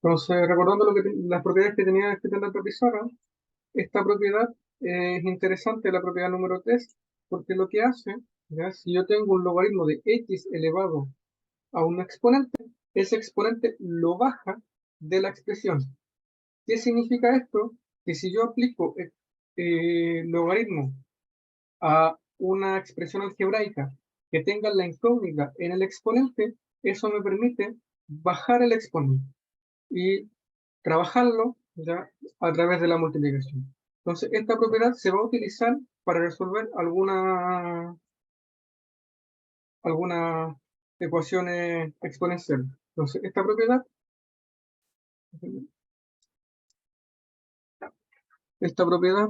Entonces, recordando las propiedades que tenía escrita en la otra pizarra, esta propiedad es interesante, la propiedad número 3, porque lo que hace, ¿ya? Si yo tengo un logaritmo de x elevado a un exponente, ese exponente lo baja de la expresión. ¿Qué significa esto? Que si yo aplico logaritmo a una expresión algebraica que tenga la incógnita en el exponente, eso me permite bajar el exponente y trabajarlo ya a través de la multiplicación. Entonces, esta propiedad se va a utilizar para resolver algunas ecuaciones exponenciales. Entonces, esta propiedad, esta propiedad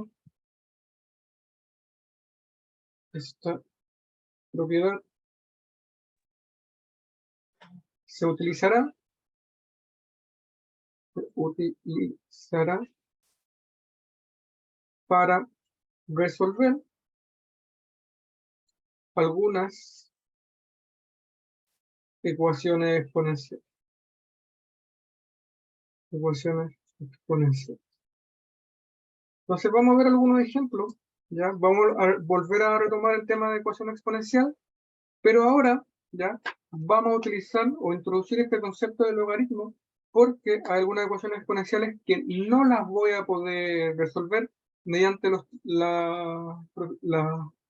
se utilizará para resolver algunas ecuaciones exponenciales. Ecuaciones exponenciales. Entonces vamos a ver algunos ejemplos. Ya vamos a volver a retomar el tema de ecuación exponencial, pero ahora ya vamos a utilizar o introducir este concepto de logaritmo porque hay algunas ecuaciones exponenciales que no las voy a poder resolver mediante las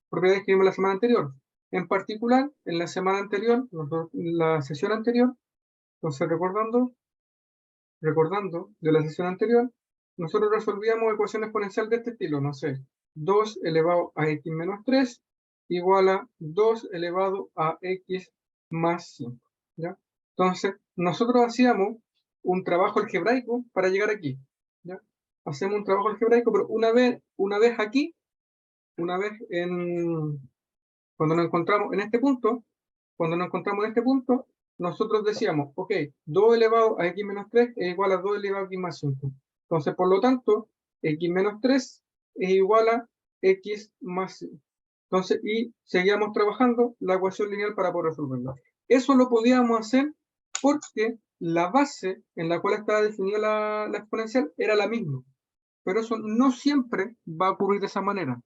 propiedades que vimos la semana anterior. En particular, en la semana anterior, la sesión anterior, entonces recordando de la sesión anterior, nosotros resolvíamos ecuaciones exponenciales de este estilo, no sé, 2 elevado a x menos 3 igual a 2 elevado a x más 5, ¿ya? Entonces, nosotros hacíamos un trabajo algebraico para llegar aquí, ¿ya? Hacemos un trabajo algebraico, pero una vez aquí, una vez cuando nos encontramos en este punto, cuando nos encontramos en este punto, nosotros decíamos, ok, 2 elevado a x menos 3 es igual a 2 elevado a x más 5. Entonces, por lo tanto, x menos 3 es igual a x más 5. Entonces, y seguíamos trabajando la ecuación lineal para poder resolverla. Eso lo podíamos hacer porque la base en la cual estaba definida la exponencial era la misma. Pero eso no siempre va a ocurrir de esa manera.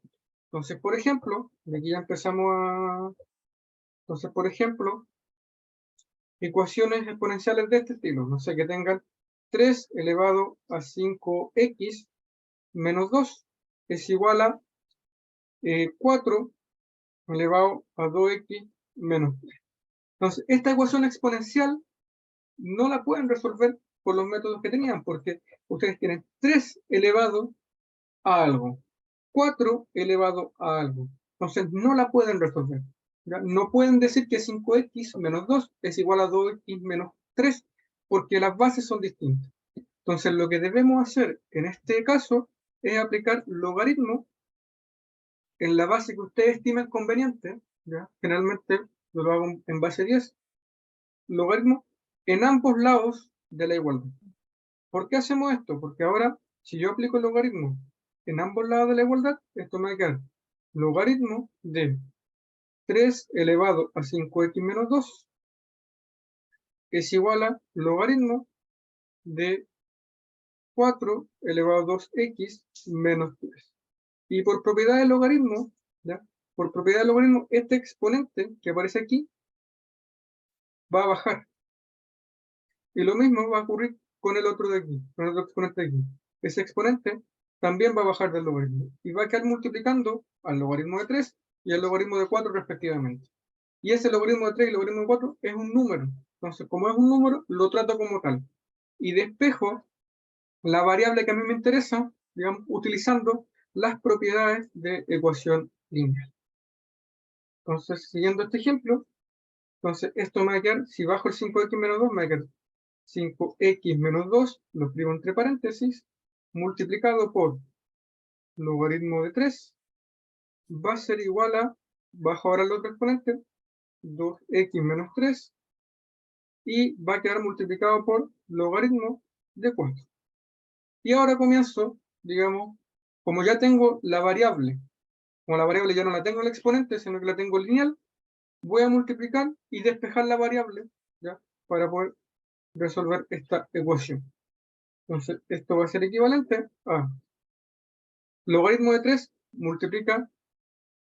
Entonces, por ejemplo, de aquí ya empezamos a... Entonces, por ejemplo, ecuaciones exponenciales de este estilo, no sé, que tengan 3 elevado a 5x menos 2 es igual a 4 elevado a 2x menos 3. Entonces, esta ecuación exponencial no la pueden resolver por los métodos que tenían, porque ustedes tienen 3 elevado a algo, 4 elevado a algo. Entonces, no la pueden resolver. ¿Ya? No pueden decir que 5x menos 2 es igual a 2x menos 3, porque las bases son distintas. Entonces, lo que debemos hacer en este caso es aplicar logaritmo en la base que ustedes estimen conveniente. ¿Ya? Generalmente yo lo hago en base 10. Logaritmo en ambos lados de la igualdad. ¿Por qué hacemos esto? Porque ahora, si yo aplico el logaritmo en ambos lados de la igualdad, esto me va a quedar logaritmo de 3 elevado a 5x menos 2 es igual a logaritmo de 4 elevado a 2x menos 3. Y por propiedad del logaritmo, ¿ya? Por propiedad del logaritmo, este exponente que aparece aquí va a bajar. Y lo mismo va a ocurrir con el otro de aquí, con el otro exponente de aquí. Ese exponente también va a bajar del logaritmo y va a quedar multiplicando al logaritmo de 3 y al logaritmo de 4 respectivamente. Y ese logaritmo de 3 y el logaritmo de 4 es un número. Entonces, como es un número, lo trato como tal. Y despejo la variable que a mí me interesa, digamos, utilizando las propiedades de ecuación lineal. Entonces, siguiendo este ejemplo, entonces esto me va a quedar, si bajo el 5x menos 2, me va a quedar 5x menos 2, lo escribo entre paréntesis, multiplicado por logaritmo de 3, va a ser igual a, bajo ahora el otro exponente, 2x menos 3, y va a quedar multiplicado por logaritmo de 4. Y ahora comienzo, digamos, como ya tengo la variable, como la variable ya no la tengo en el exponente, sino que la tengo lineal, voy a multiplicar y despejar la variable, ¿ya? Para poder resolver esta ecuación. Entonces, esto va a ser equivalente a logaritmo de 3 multiplica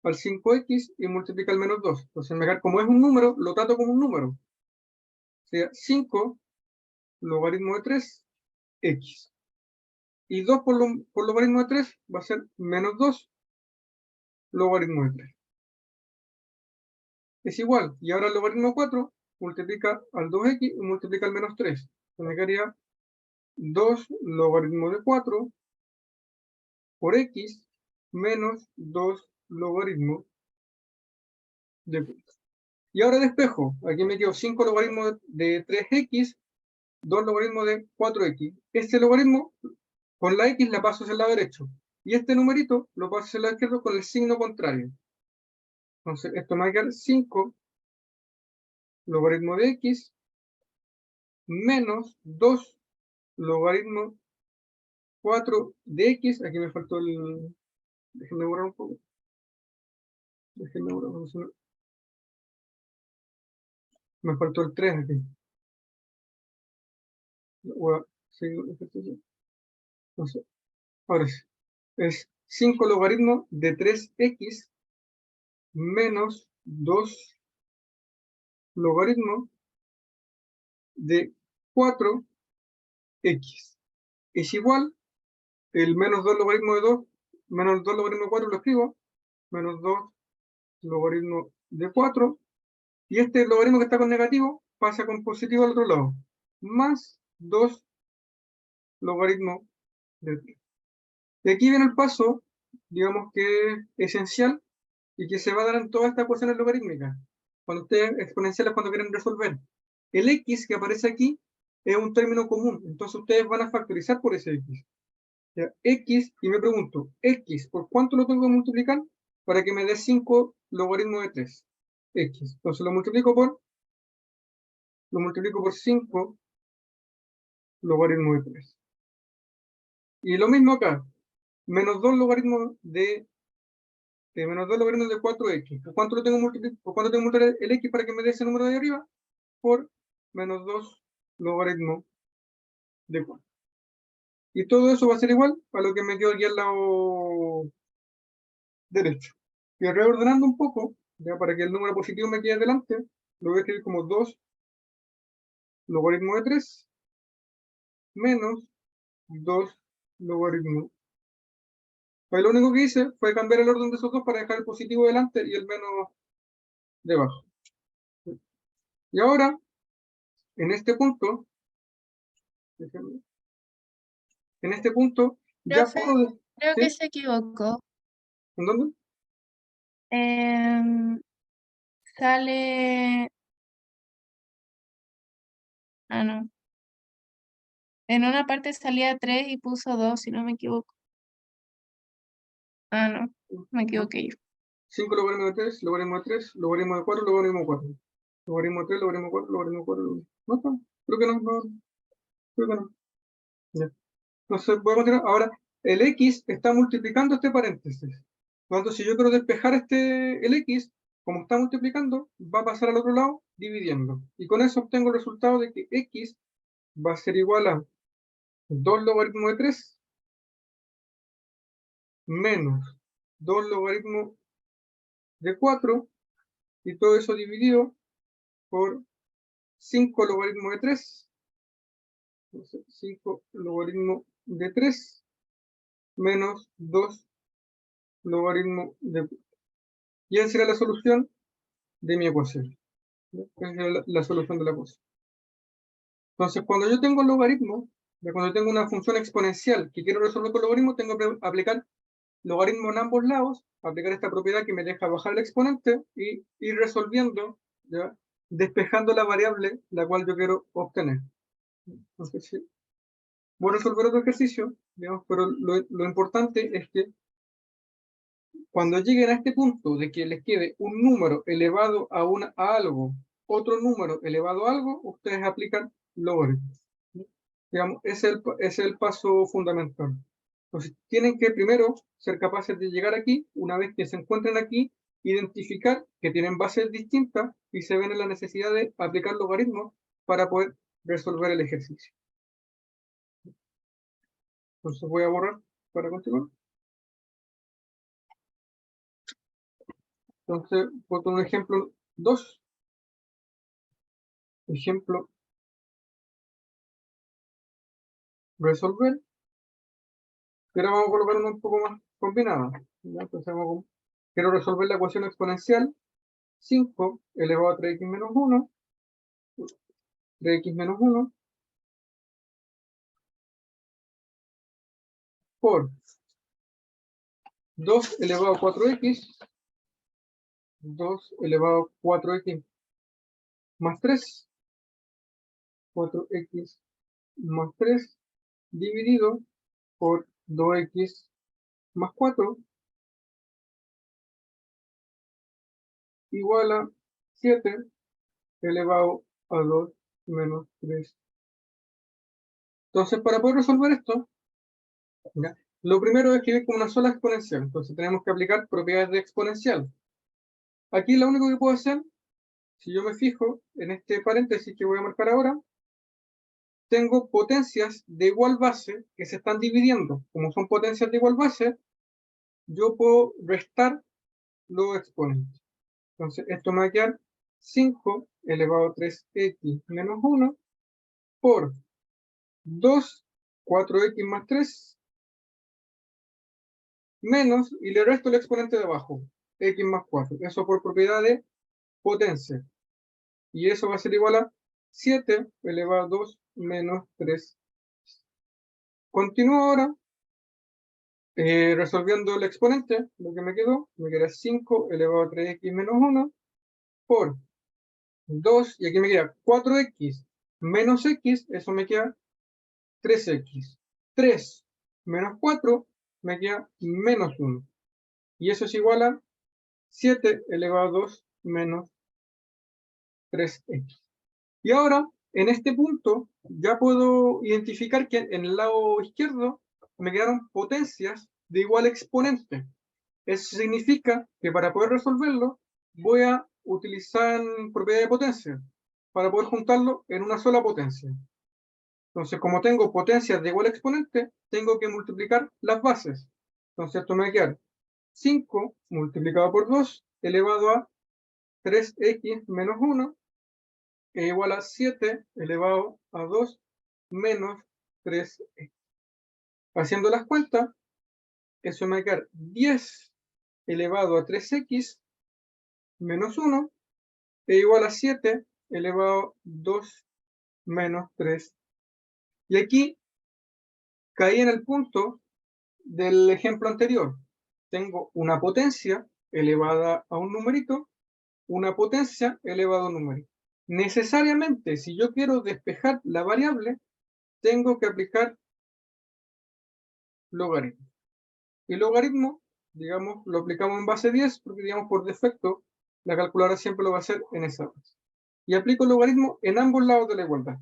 al 5x y multiplica al menos 2. Entonces, como es un número, lo trato como un número. O sea, 5 logaritmo de 3, x. Y 2 por logaritmo de 3 va a ser menos 2 logaritmo de 3. Es igual. Y ahora el logaritmo 4 multiplica al 2x y multiplica al menos 3. Entonces me quedaría 2 logaritmo de 4 por x menos 2 logaritmo de 4. Y ahora despejo. Aquí me quedo 5 logaritmo de 3x, 2 logaritmo de 4x. Este logaritmo, con la x la paso hacia el lado derecho. Y este numerito lo paso hacia el lado izquierdo con el signo contrario. Entonces, esto me va a quedar 5 logaritmo de x menos 2 logaritmo 4 de x. Aquí me faltó el... Déjenme borrar un poco. Déjenme borrar un poco. Me faltó el 3 aquí. Voy a seguir el ejercicio. Entonces, ahora sí. Es 5 logaritmo de 3x menos 2 logaritmo de 4x. Es igual, el menos 2 logaritmo de 2, menos 2 logaritmo de 4 lo escribo, menos 2 logaritmo de 4, y este logaritmo que está con negativo pasa con positivo al otro lado, más 2 logaritmo de 3. Y aquí viene el paso, digamos que es esencial, y que se va a dar en todas estas ecuaciones logarítmicas. Cuando ustedes exponenciales, cuando quieren resolver. El x que aparece aquí es un término común, entonces ustedes van a factorizar por ese x. Ya, x, y me pregunto, x, ¿por cuánto lo tengo que multiplicar? Para que me dé 5 logaritmo de 3. X. Entonces lo multiplico por 5 logaritmo de 3. Y lo mismo acá, menos 2 logaritmos de menos 2 logaritmos de 4x. ¿Por cuánto tengo que multiplicar el x para que me dé ese número de arriba? Por menos 2 logaritmo de 4. Y todo eso va a ser igual a lo que me quedó aquí al lado derecho. Y reordenando un poco, ya para que el número positivo me quede delante, lo voy a escribir como 2 logaritmo de 3 menos 2 logaritmo. Pues lo único que hice fue cambiar el orden de esos dos para dejar el positivo delante y el menos debajo. Y ahora, en este punto, ya Profe, puedo... creo que ¿Sí? se equivocó. ¿En dónde? Em, Sale... Ah, no. En una parte salía 3 y puso 2, si no me equivoco. Ah, no. Me equivoqué yo. 5 logaritmo de 3, logaritmo de 3, logaritmo de 4, logaritmo de 4. Logaritmo de 3, logaritmo de 4, logaritmo de 4. ¿No está? Creo que no, creo que no. Ya. Entonces voy a continuar. Ahora, el x está multiplicando este paréntesis. Por lo tanto, si yo quiero despejar el x, como está multiplicando, va a pasar al otro lado dividiendo. Y con eso obtengo el resultado de que x va a ser igual a 2 logaritmo de 3 menos 2 logaritmo de 4, y todo eso dividido por 5 logaritmo de 3. Entonces, 5 logaritmo de 3 menos 2 logaritmo de 4. Y esa será la solución de mi ecuación. Esa es la solución de la ecuación. Entonces, cuando yo tengo logaritmo, cuando tengo una función exponencial que quiero resolver con logaritmo, tengo que aplicar logaritmo en ambos lados, aplicar esta propiedad que me deja bajar el exponente y ir resolviendo, ¿ya? Despejando la variable la cual yo quiero obtener. Entonces, sí, voy a resolver otro ejercicio, digamos, pero lo importante es que cuando lleguen a este punto de que les quede un número elevado a algo, otro número elevado a algo, ustedes aplican logaritmos. Digamos, ese es el paso fundamental. Entonces, tienen que primero ser capaces de llegar aquí, una vez que se encuentren aquí, identificar que tienen bases distintas y se ven en la necesidad de aplicar logaritmos para poder resolver el ejercicio. Entonces voy a borrar para continuar. Entonces, voy a poner un ejemplo 2. Ejemplo, resolver. Pero vamos a colocar uno un poco más combinado. ¿Ya? Entonces quiero resolver la ecuación exponencial 5 elevado a 3x menos 1, 3x menos 1, por 2 elevado a 4x, 2 elevado a 4x más 3, 4x más 3, dividido por 2x más 4, igual a 7 elevado a 2 menos 3. Entonces, para poder resolver esto, ¿ya? Lo primero es escribir como una sola exponencial. Entonces, tenemos que aplicar propiedades de exponencial. Aquí lo único que puedo hacer, si yo me fijo en este paréntesis que voy a marcar ahora, tengo potencias de igual base que se están dividiendo. Como son potencias de igual base, yo puedo restar los exponentes. Entonces, esto me va a quedar 5 elevado a 3x menos 1 por 2, 4x más 3, menos, y le resto el exponente de abajo, x más 4. Eso por propiedad de potencia. Y eso va a ser igual a 7 elevado a 2 menos 3. Continúo ahora resolviendo el exponente. Lo que me queda 5 elevado a 3x menos 1 por 2, y aquí me queda 4x menos x, eso me queda 3x. 3 menos 4 me queda menos 1. Y eso es igual a 7 elevado a 2 menos 3x. Y ahora, en este punto, ya puedo identificar que en el lado izquierdo me quedaron potencias de igual exponente. Eso significa que para poder resolverlo, voy a utilizar propiedad de potencia para poder juntarlo en una sola potencia. Entonces, como tengo potencias de igual exponente, tengo que multiplicar las bases. Entonces, esto me va a quedar 5 multiplicado por 2 elevado a 3x menos 1 es igual a 7 elevado a 2 menos 3x. Haciendo las cuentas, eso me va a quedar 10 elevado a 3x menos 1 es igual a 7 elevado a 2 menos 3. Y aquí caí en el punto del ejemplo anterior. Tengo una potencia elevada a un numerito, una potencia elevada a un número. Necesariamente, si yo quiero despejar la variable, tengo que aplicar logaritmo. Y logaritmo, digamos, lo aplicamos en base 10, porque digamos por defecto, la calculadora siempre lo va a hacer en esa base. Y aplico logaritmo en ambos lados de la igualdad.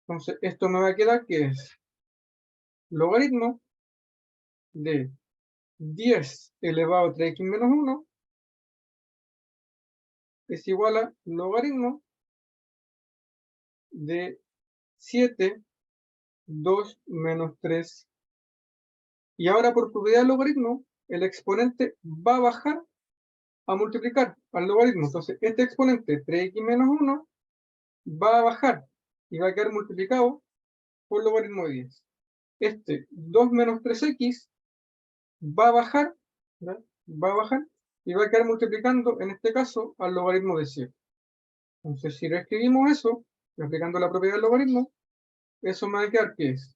Entonces, esto me va a quedar que es logaritmo de 10 elevado a 3x menos 1 es igual a logaritmo de 7, 2 menos 3. Y ahora por propiedad del logaritmo, el exponente va a bajar a multiplicar al logaritmo. Entonces, este exponente 3x menos 1 va a bajar y va a quedar multiplicado por logaritmo de 10. Este 2 menos 3x va a bajar, ¿ya? Va a bajar y va a quedar multiplicando, en este caso, al logaritmo de 7. Entonces, si reescribimos eso, aplicando la propiedad del logaritmo, eso me va a quedar que es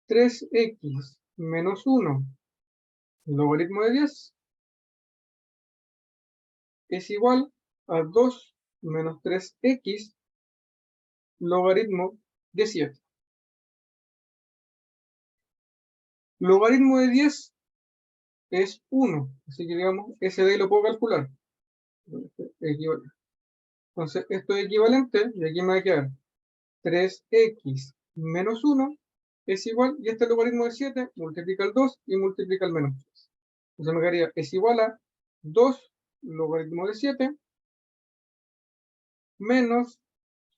3x menos 1 logaritmo de 10 es igual a 2 menos 3x logaritmo de 7. Logaritmo de 10 es 1, así que digamos, ese de ahí lo puedo calcular. Entonces, esto es equivalente, y aquí me va a quedar 3x menos 1 es igual, y este logaritmo de 7 multiplica el 2 y multiplica el menos 3. Entonces me quedaría, es igual a 2 logaritmo de 7 menos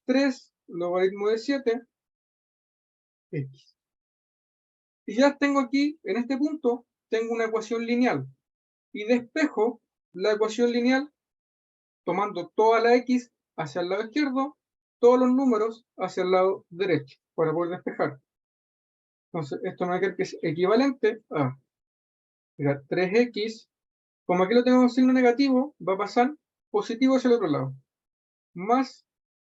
3 logaritmo de 7 x. Y ya tengo aquí, en este punto, tengo una ecuación lineal. Y despejo la ecuación lineal tomando toda la x hacia el lado izquierdo, todos los números hacia el lado derecho, para poder despejar. Entonces, esto me va a quedar que es equivalente a, mira, 3x, como aquí lo tengo con signo negativo, va a pasar positivo hacia el otro lado, más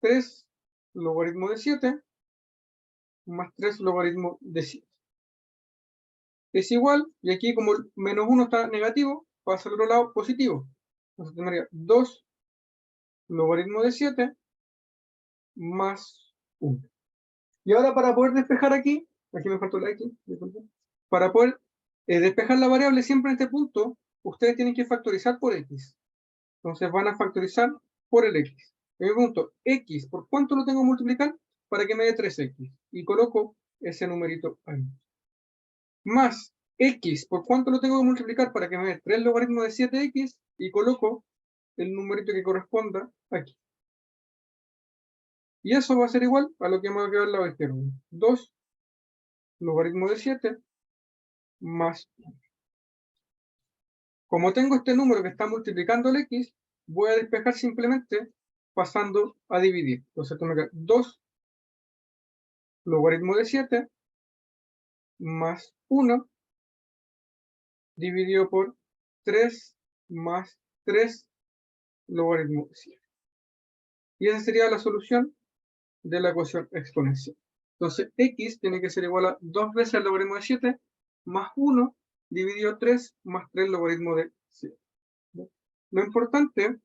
3 logaritmo de 7, más 3 logaritmo de 7. Es igual, y aquí como el menos 1 está negativo, pasa al otro lado positivo. Entonces tendría 2 logaritmo de 7 más 1. Y ahora para poder despejar aquí me faltó la x, disculpe. Para poder despejar la variable siempre en este punto, ustedes tienen que factorizar por x. Entonces van a factorizar por el x. En el punto, x, ¿por cuánto lo tengo que multiplicar? Para que me dé 3x. Y coloco ese numerito ahí. Más x, ¿por cuánto lo tengo que multiplicar? Para que me dé 3 logaritmos de 7x. Y coloco el numerito que corresponda aquí. Y eso va a ser igual a lo que me va a quedar al lado izquierdo. 2 logaritmo de 7 más 1. Como tengo este número que está multiplicando el x, voy a despejar simplemente pasando a dividir. Entonces esto me queda 2 logaritmo de 7 más 1 dividido por 3 más 3 logaritmo de 7. Y esa sería la solución de la ecuación exponencial. Entonces x tiene que ser igual a 2 veces el logaritmo de 7 más 1 dividido 3 más 3 logaritmo de 7. Lo importante,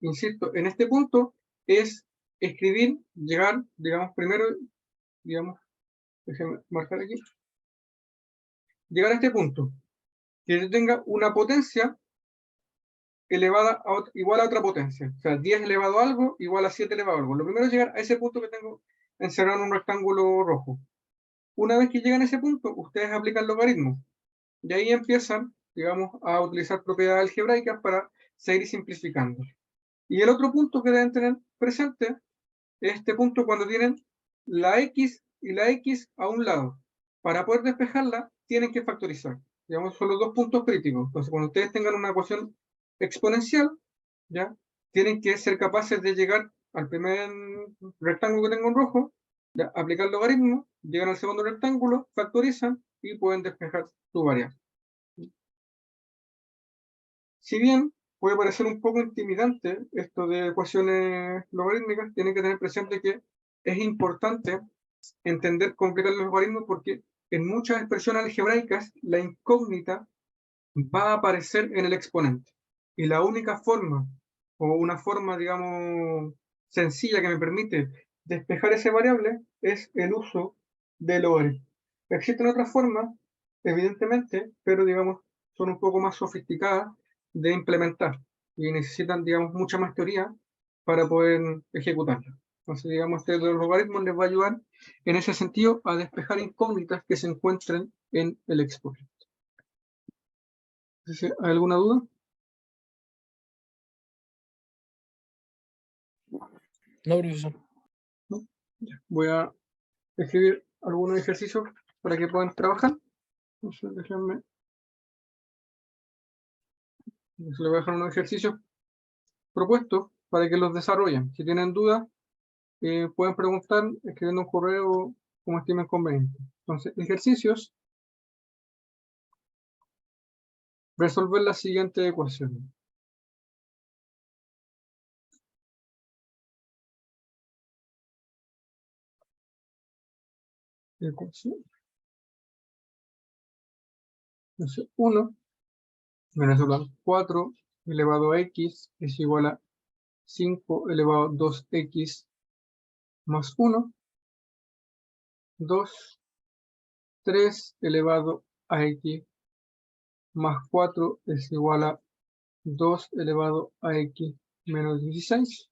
insisto, en este punto es escribir, llegar, digamos, primero, digamos, déjenme marcar aquí, llegar a este punto, que yo tenga una potencia elevada a igual a otra potencia. O sea, 10 elevado a algo igual a 7 elevado a algo. Lo primero es llegar a ese punto que tengo encerrado en un rectángulo rojo. Una vez que llegan a ese punto, ustedes aplican logaritmos. Y ahí empiezan, digamos, a utilizar propiedades algebraicas para seguir simplificando. Y el otro punto que deben tener presente es este punto cuando tienen la x y la x a un lado. Para poder despejarla, tienen que factorizar. Digamos, son los dos puntos críticos. Entonces, cuando ustedes tengan una ecuación exponencial, ¿ya? Tienen que ser capaces de llegar al primer rectángulo que tengo en rojo, ¿ya? Aplicar logaritmo, llegan al segundo rectángulo, factorizan y pueden despejar su variable. Si bien puede parecer un poco intimidante esto de ecuaciones logarítmicas, tienen que tener presente que es importante entender completar los logaritmos porque en muchas expresiones algebraicas la incógnita va a aparecer en el exponente. Y la única forma, o una forma, digamos, sencilla que me permite despejar esa variable es el uso de logaritmo. Existen otras formas, evidentemente, pero digamos, son un poco más sofisticadas de implementar y necesitan, digamos, mucha más teoría para poder ejecutarla. Entonces, digamos, este de los logaritmos les va a ayudar en ese sentido a despejar incógnitas que se encuentren en el exponente. ¿Hay alguna duda? No, profesor. ¿No? Ya. Voy a escribir algunos ejercicios para que puedan trabajar. Entonces, déjenme. Les voy a dejar unos ejercicios propuestos para que los desarrollen. Si tienen dudas, pueden preguntar escribiendo un correo como estimen conveniente. Entonces, ejercicios. Resolver la siguiente ecuación. Ecuación. Entonces, 1 menos 4 elevado a x es igual a 5 elevado a 2x más 1. 2, 3 elevado a x más 4 es igual a 2 elevado a x menos 16.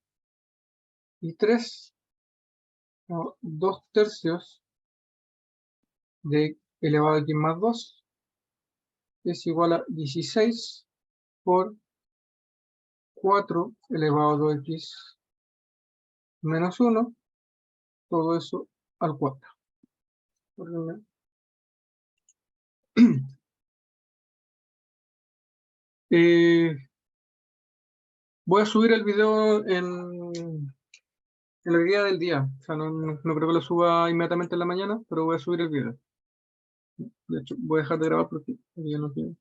Y 3, no, 2 tercios de elevado a x más 2 es igual a 16 por 4 elevado a 2x menos 1, todo eso al 4. Voy a subir el video en la día del día. O sea, no creo que lo suba inmediatamente en la mañana, pero voy a subir el video. De hecho, voy a dejar de grabar porque ya no quiero.